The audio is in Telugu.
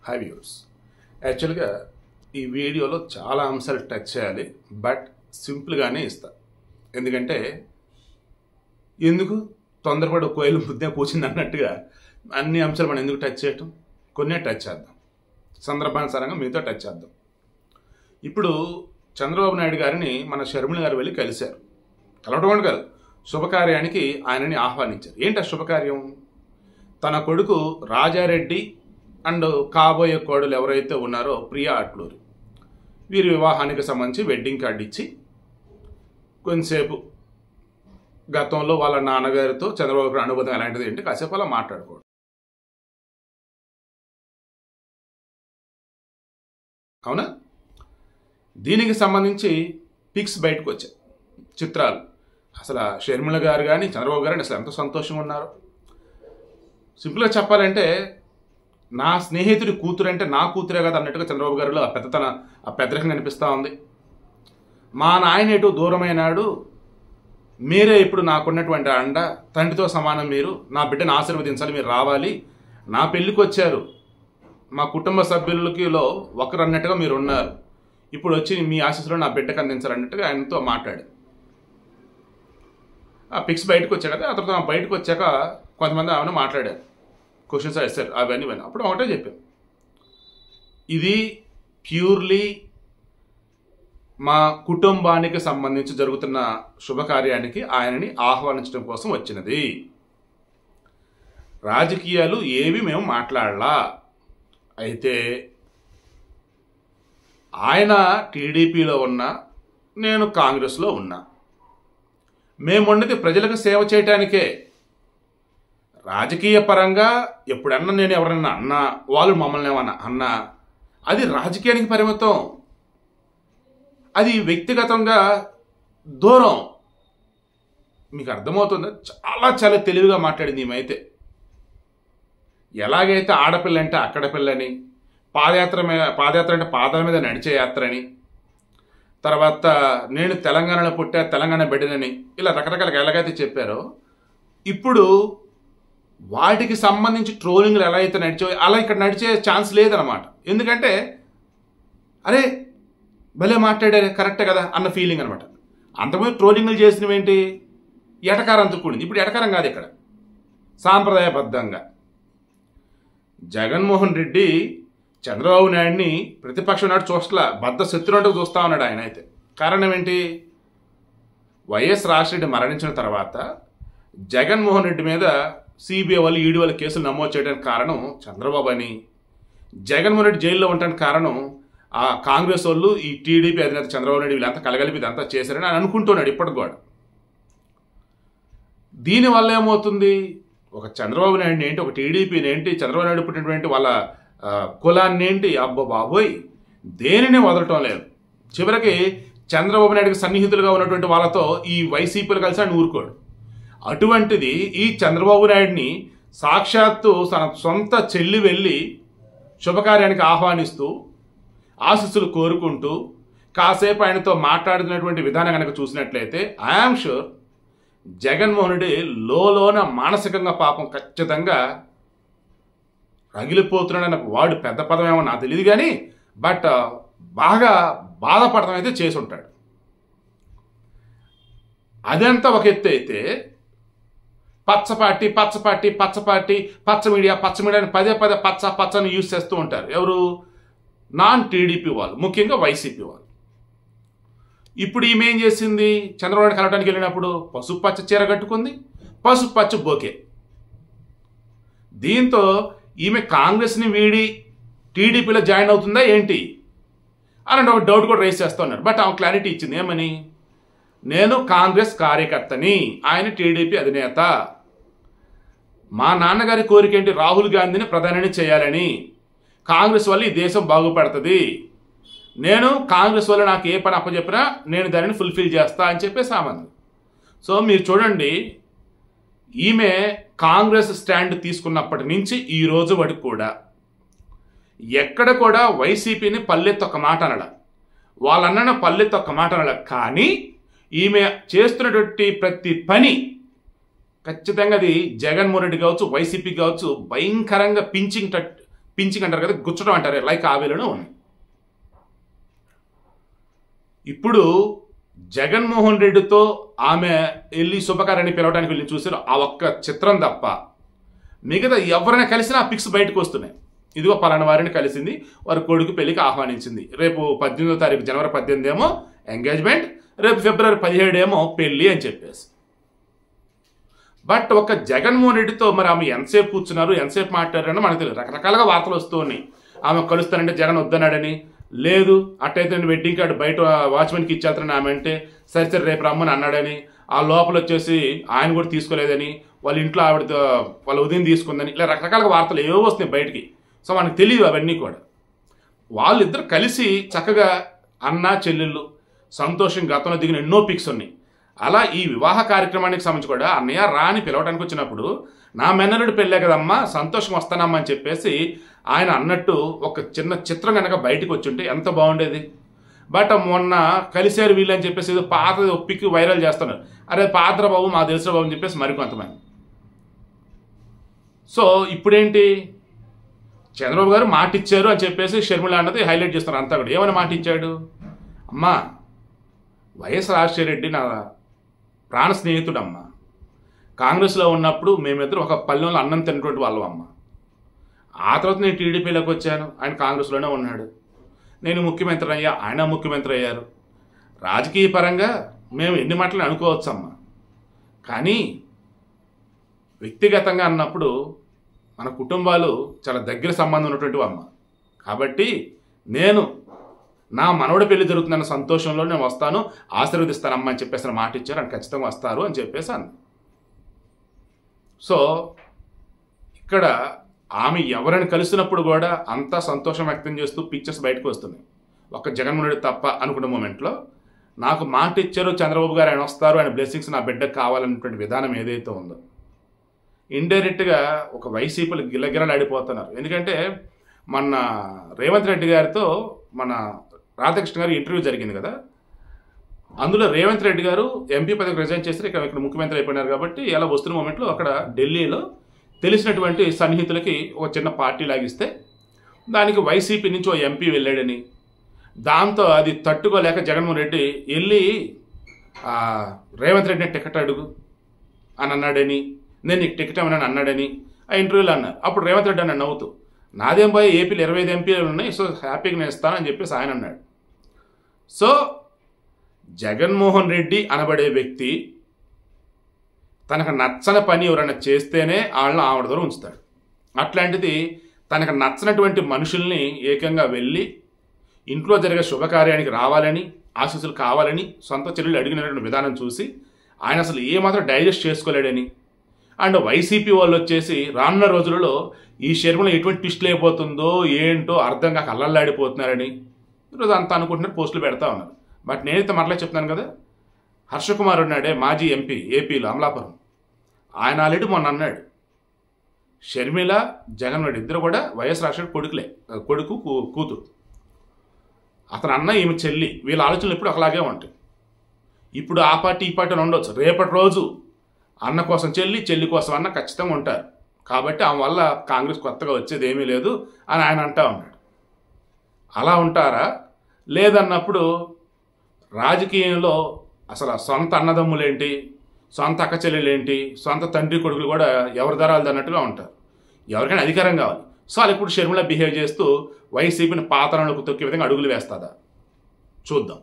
హై వ్యూవర్స్, యాక్చువల్గా ఈ వీడియోలో చాలా అంశాలు టచ్ చేయాలి, బట్ సింపుల్గానే ఇస్తా. ఎందుకంటే ఎందుకు తొందరపడి కోయిలు ముద్దే కూర్చుంది అన్నట్టుగా అన్ని అంశాలు మనం ఎందుకు టచ్ చేయటం, కొన్నే టచ్ చేద్దాం, సందర్భానుసారంగా మీతో టచ్ చేద్దాం. ఇప్పుడు చంద్రబాబు నాయుడు గారిని మన షర్మిల గారు వెళ్ళి కలిశారు. కలవటం కాదు, శుభకార్యానికి ఆయనని ఆహ్వానించారు. ఏంటి ఆ శుభకార్యం? తన కొడుకు రాజారెడ్డి అండ్ కాబోయే కోడలు ఎవరైతే ఉన్నారో ప్రియా అట్లూరి, వీరి వివాహానికి సంబంధించి వెడ్డింగ్ కార్డు ఇచ్చి కొంతసేపు గతంలో వాళ్ళ నాన్నగారితో చంద్రబాబు గారి అనుబంధం ఎలాంటిది ఏంటి కాసేపు అలా మాట్లాడుకోవడం. అవునా? దీనికి సంబంధించి పిక్స్ బయటకు వచ్చాయి, చిత్రాలు. అసలు షర్మిల గారు కానీ చంద్రబాబు గారు అసలు ఎంత సంతోషంగా ఉన్నారు. సింపుల్గా చెప్పాలంటే నా స్నేహితుడి కూతురు అంటే నా కూతురే కదా అన్నట్టుగా చంద్రబాబు గారిలో ఆ పెద్దరికం కనిపిస్తూ ఉంది. మా నాయన ఎటు దూరమైనాడు, మీరే ఇప్పుడు నాకున్నటువంటి అండ, తండ్రితో సమానం, మీరు నా బిడ్డను ఆశీర్వదించాలి, మీరు రావాలి, నా పెళ్ళికి వచ్చారు, మా కుటుంబ సభ్యులకిలో ఒకరు అన్నట్టుగా మీరు ఉన్నారు, ఇప్పుడు వచ్చి మీ ఆశీస్సులో నా బిడ్డకు అందించాలన్నట్టుగా ఆయనతో మాట్లాడు. ఆ పిక్స్ బయటకు వచ్చాక ఆ తర్వాత బయటకు వచ్చాక కొంతమంది ఆమెను మాట్లాడారు, క్వశ్చన్స్ వేస్తారు, అవన్నీ విన్నాం. అప్పుడు ఒకటే చెప్పాం, ఇది ప్యూర్లీ మా కుటుంబానికి సంబంధించి జరుగుతున్న శుభకార్యానికి ఆయనని ఆహ్వానించడం కోసం వచ్చినది. రాజకీయాలు ఏవి మేము మాట్లాడలా. అయితే ఆయన టీడీపీలో ఉన్నా, నేను కాంగ్రెస్లో ఉన్నా, మేమున్నది ప్రజలకు సేవ చేయటానికే. రాజకీయ పరంగా ఎప్పుడన్నా నేను ఎవరన్నా అన్నా, వాళ్ళు మమ్మల్ని ఏమన్నా అన్నా, అది రాజకీయానికి పరిమితం, అది వ్యక్తిగతంగా దూరం. మీకు అర్థమవుతుందా? చాలా చాలా తెలివిగా మాట్లాడింది ఈమెయితే. ఎలాగైతే ఆడపిల్ల అంటే అక్కడ పిల్లని, పాదయాత్ర అంటే పాదాల మీద నడిచే యాత్ర అని, తర్వాత నేను తెలంగాణలో పుట్టా, తెలంగాణ బిడ్డనని, ఇలా రకరకాలుగా ఎలాగైతే చెప్పారో, ఇప్పుడు వాటికి సంబంధించి ట్రోలింగ్లు ఎలా అయితే నడిచాయో అలా ఇక్కడ నడిచే ఛాన్స్ లేదనమాట. ఎందుకంటే అరే భలే మాట్లాడారే, కరెక్టే కదా అన్న ఫీలింగ్ అనమాట. అంతకుముందు ట్రోలింగ్లు చేసినవి ఏంటి, ఎటకారంతో కూడింది. ఇప్పుడు ఎటకారం కాదు, ఇక్కడ సాంప్రదాయబద్ధంగా. జగన్మోహన్ రెడ్డి చంద్రబాబు నాయుడిని ప్రతిపక్షం నాడు చూస్తలా, బద్ద శత్రువుంటూ చూస్తూ ఉన్నాడు ఆయన. అయితే కారణం ఏంటి? వైఎస్ రాజశేఖర రెడ్డి మరణించిన తర్వాత జగన్మోహన్ రెడ్డి మీద సిబిఐ వాళ్ళు, ఈడీ వాళ్ళు కేసులు నమోదు చేయడానికి కారణం చంద్రబాబు అని, జగన్మోహన్ రెడ్డి జైల్లో ఉండడానికి కారణం ఆ కాంగ్రెస్ వాళ్ళు, ఈ టీడీపీ అధినేత చంద్రబాబు నాయుడు, వీళ్ళంతా కలగలిపి ఇదంతా చేశారని ఆయన అనుకుంటున్నాడు ఇప్పటికి కూడా. దీనివల్ల ఏమవుతుంది, ఒక చంద్రబాబు నాయుడిని ఏంటి, ఒక టీడీపీని ఏంటి, చంద్రబాబు నాయుడు పుట్టినటువంటి వాళ్ళ కులాన్ని ఏంటి, అబ్బో బాబోయ్ దేనిని వదలటం లేదు. చివరికి చంద్రబాబు నాయుడికి సన్నిహితులుగా ఉన్నటువంటి వాళ్ళతో ఈ వైసీపీలు కలిసి ఆయన ఊరుకోడు. అటువంటిది ఈ చంద్రబాబు నాయుడిని సాక్షాత్తు తన సొంత చెల్లి వెళ్ళి శుభకార్యానికి ఆహ్వానిస్తూ ఆశీస్సులు కోరుకుంటూ కాసేపు ఆయనతో మాట్లాడుతున్నటువంటి విధానం కనుక చూసినట్లయితే ఐఆమ్ షూర్ జగన్మోహన్ రెడ్డి లోన మానసికంగా పాపం ఖచ్చితంగా రగిలిపోతున్నాడన్న వాడు పెద్ద పదం ఏమో నాకు తెలియదు కానీ, బట్ బాగా బాధపడటం అయితే చేసి ఉంటాడు. అదంతా ఒక ఎత్తు అయితే పచ్చపార్టీ పచ్చ మీడియా అని పదే పచ్చని యూజ్ చేస్తూ ఉంటారు. ఎవరు? నాన్ టీడీపీ వాళ్ళు, ముఖ్యంగా వైసీపీ వాళ్ళు. ఇప్పుడు ఈమె ఏం చేసింది, చంద్రబాబు కలవడానికి వెళ్ళినప్పుడు పసుపు పచ్చ చీర కట్టుకుంది, పసుపు పచ్చ బోకే. దీంతో ఈమె కాంగ్రెస్ని వీడి టీడీపీలో జాయిన్ అవుతుందా ఏంటి అని ఒక డౌట్ కూడా రేస్ చేస్తూ ఉన్నారు. బట్ ఆమె క్లారిటీ ఇచ్చింది, ఏమని? నేను కాంగ్రెస్ కార్యకర్తని, ఆయన టీడీపీ అధినేత, మా నాన్నగారి కోరిక ఏంటి, రాహుల్ గాంధీని ప్రధాని చేయాలని, కాంగ్రెస్ వల్ల ఈ దేశం బాగుపడుతుంది, నేను కాంగ్రెస్ వల్ల నాకు ఏ పని అప్పచెప్పినా నేను దానిని ఫుల్ఫిల్ చేస్తా అని చెప్పేసి ఆమంది. సో మీరు చూడండి, ఈమె కాంగ్రెస్ స్టాండ్ తీసుకున్నప్పటి నుంచి ఈ రోజు వరకు కూడా ఎక్కడ కూడా వైసీపీని పల్లెత్తొక్క మాట అనల, వాళ్ళన్న పల్లెత్తొక్క మాట అనల. కానీ ఈమె చేస్తున్నటువంటి ప్రతి పని ఖచ్చితంగా అది జగన్మోహన్ రెడ్డి కావచ్చు, వైసీపీ కావచ్చు, భయంకరంగా పించింగ్ అంటారు కదా, గుచ్చడం అంటారు, లైక్ ఆ వేలోనే ఉన్నాయి. ఇప్పుడు జగన్మోహన్ రెడ్డితో ఆమె వెళ్ళి శుభకార్యాన్ని పిలవడానికి వెళ్ళి చూసారు ఆ ఒక్క చిత్రం తప్ప మిగతా ఎవరైనా కలిసినా ఆ పిక్స్ బయటకు వస్తున్నాయి. ఇదిగో పలానా వారిని కలిసింది, వారి కొడుకు పెళ్లికి ఆహ్వానించింది, రేపు 18వ తారీఖు జనవరి 18 ఏమో ఎంగేజ్మెంట్, రేపు ఫిబ్రవరి 17 ఏమో పెళ్ళి అని చెప్పేసి. బట్ ఒక జగన్మోహన్ రెడ్డితో మరి ఆమె ఎంతసేపు కూర్చున్నారు, ఎంతసేపు మాట్లాడారని మనకు తెలియదు. రకరకాలుగా వార్తలు వస్తూ ఉన్నాయి. ఆమె కలుస్తానంటే జగన్ వద్దన్నాడని, లేదు అట్టయితే నేను వెడ్డింగ్ కార్డు బయట వాచ్మెన్కి ఇచ్చేస్తానని ఆమె అంటే, సరే సరే రేపు రమ్మని అన్నాడని, ఆ లోపల వచ్చేసి ఆయన కూడా తీసుకోలేదని, వాళ్ళ ఇంట్లో ఆవిడ వాళ్ళ ఉదయం తీసుకుందని, ఇలా రకరకాల వార్తలు ఏవో వస్తున్నాయి బయటికి. సో మనకు తెలియదు అవన్నీ కూడా. వాళ్ళిద్దరు కలిసి చక్కగా అన్న చెల్లెళ్ళు సంతోషం గతంలో దిగిన ఎన్నో పిక్స్ ఉన్నాయి. అలా ఈ వివాహ కార్యక్రమానికి సంబంధించి కూడా అన్నయ్య రాని పిలవడానికి వచ్చినప్పుడు నా మెన్నరుడు పెళ్ళే కదమ్మా, సంతోషం వస్తానమ్మా అని చెప్పేసి ఆయన అన్నట్టు ఒక చిన్న చిత్రం కనుక బయటకు వచ్చుంటే ఎంత బాగుండేది. బట్ మొన్న కలిశారు వీళ్ళు అని చెప్పేసి ఏదో పాత పిక్ వైరల్ చేస్తున్నారు. అరే పాత్ర బాబు మా తెలుసు బాబు అని చెప్పేసి మరికొంతమంది. సో ఇప్పుడేంటి, చంద్రబాబు గారు మాట ఇచ్చారు అని చెప్పేసి షర్మిల అన్నది హైలైట్ చేస్తున్నారు అంతా కూడా. ఏమైనా మాట ఇచ్చాడు? అమ్మా, వైఎస్ రాజశేఖర రెడ్డి నా ప్రాణ స్నేహితుడమ్మ. కాంగ్రెస్లో ఉన్నప్పుడు మేమిద్దరు ఒక పల్లెంలో అన్నం తిన్నటువంటి వాళ్ళం అమ్మ. ఆ తర్వాత నేను టీడీపీలోకి వచ్చాను, ఆయన కాంగ్రెస్లోనే ఉన్నాడు. నేను ముఖ్యమంత్రి అయ్యా, ఆయన ముఖ్యమంత్రి అయ్యారు. రాజకీయ పరంగా మేము ఎన్ని మాటలు అనుకోవచ్చమ్మా, కానీ వ్యక్తిగతంగా అన్నప్పుడు మన కుటుంబాలు చాలా దగ్గర సంబంధం ఉన్నటువంటి అమ్మ. కాబట్టి నేను నా మనవడి పెళ్లి జరుగుతుందన్న సంతోషంలో నేను వస్తాను, ఆశీర్వదిస్తానమ్మా అని చెప్పేసి మాట ఇచ్చారు. అని ఖచ్చితంగా వస్తారు అని చెప్పేసి అన్న. సో ఇక్కడ ఆమె ఎవరైనా కలిసినప్పుడు కూడా అంతా సంతోషం వ్యక్తం చేస్తూ పిక్చర్స్ బయటకు వస్తున్నాయి. ఒక్క జగన్మోహన్ రెడ్డి తప్ప అనుకున్న మూమెంట్లో నాకు మాట ఇచ్చారు చంద్రబాబు గారు, ఆయన వస్తారు, ఆయన బ్లెస్సింగ్స్ నా బిడ్డకు కావాలన్నటువంటి విధానం ఏదైతే ఉందో ఇండైరెక్ట్గా ఒక వైసీపీలు గిల్లగిల్లలాడిపోతున్నారు. ఎందుకంటే మన రేవంత్ రెడ్డి గారితో మన రాధాకృష్ణ గారి ఇంటర్వ్యూ జరిగింది కదా, అందులో రేవంత్ రెడ్డి గారు ఎంపీ పదవికి రిజైన్ చేసి ఇక్కడ ముఖ్యమంత్రి అయిపోయినారు. కాబట్టి ఇలా వస్తున్న మూమెంట్లో అక్కడ ఢిల్లీలో తెలిసినటువంటి సన్నిహితులకి ఒక చిన్న పార్టీ లాగిస్తే దానికి వైసీపీ నుంచి ఓ ఎంపీ వెళ్ళాడని, దాంతో అది తట్టుకోలేక జగన్మోహన్ రెడ్డి వెళ్ళి రేవంత్ రెడ్డిని టికెట్ అడుగు అని అన్నాడని, నేను నీకు టికెట్ ఇవ్వనని అన్నాడని ఆ ఇంటర్వ్యూలో అన్నారు. అప్పుడు రేవంత్ రెడ్డి అన్న నవ్వుతూ, నాదేం పోయి ఏపీలో 25 ఎంపీలు ఉన్నాయి, సో హ్యాపీగా నేను ఇస్తానని చెప్పేసి ఆయన అన్నాడు. సో జగన్మోహన్ రెడ్డి అనబడే వ్యక్తి తనకు నచ్చని పని ఎవరైనా చేస్తేనే వాళ్ళని ఆవిడ దగ్గర ఉంచుతాడు. అట్లాంటిది తనకు నచ్చనటువంటి మనుషుల్ని ఏకంగా వెళ్ళి ఇంట్లో జరిగే శుభకార్యానికి రావాలని, ఆశీస్సులు కావాలని సొంత చెల్లెలు అడిగినటువంటి విధానం చూసి ఆయన అసలు ఏమాత్రం డైజెస్ట్ చేసుకోలేడని, అండ్ వైసీపీ వాళ్ళు వచ్చేసి రానున్న రోజులలో ఈ షర్మిల ఎటువంటి ట్విస్ట్లు అయిపోతుందో ఏంటో అర్థం కాక అల్లల్లాడిపోతున్నారని ఈరోజు అంతా అనుకుంటున్నారు, పోస్టులు పెడతా ఉన్నారు. బట్ నేనైతే మరలా చెప్తున్నాను కదా, హర్షకుమార్ ఉన్నాడే మాజీ ఎంపీ ఏపీలో అమలాపురం, ఆయన ఆల్రెడీ మొన్న అన్నాడు షర్మిల జగన్ రెడ్డి ఇద్దరు కూడా వైఎస్ రాజశేఖర కొడుకు కూతురు, అతను అన్న ఈమె చెల్లి, వీళ్ళ ఆలోచనలు ఎప్పుడు ఒకలాగే ఉంటాయి. ఇప్పుడు ఆ పార్టీ ఈ పార్టీ ఉండొచ్చు, రేపటి రోజు అన్న కోసం చెల్లి, చెల్లి కోసం అన్న ఖచ్చితంగా ఉంటారు. కాబట్టి ఆమె వల్ల కాంగ్రెస్ కొత్తగా వచ్చేది ఏమీ లేదు అని ఆయన అంటా ఉన్నాడు. అలా ఉంటారా? లేదన్నప్పుడు రాజకీయంలో అసలు సొంత అన్నదమ్ములేంటి, సొంత అక్క చెల్లెలేంటి, సొంత తండ్రి కొడుకులు కూడా ఎవరి ధరాలు అన్నట్టుగా ఉంటారు. ఎవరికైనా అధికారం కావాలి. సో వాళ్ళు ఇప్పుడు షర్మిల బిహేవ్ చేస్తూ వైసీపీని పాతరంలోకి తొక్కే విధంగా అడుగులు వేస్తుందా చూద్దాం.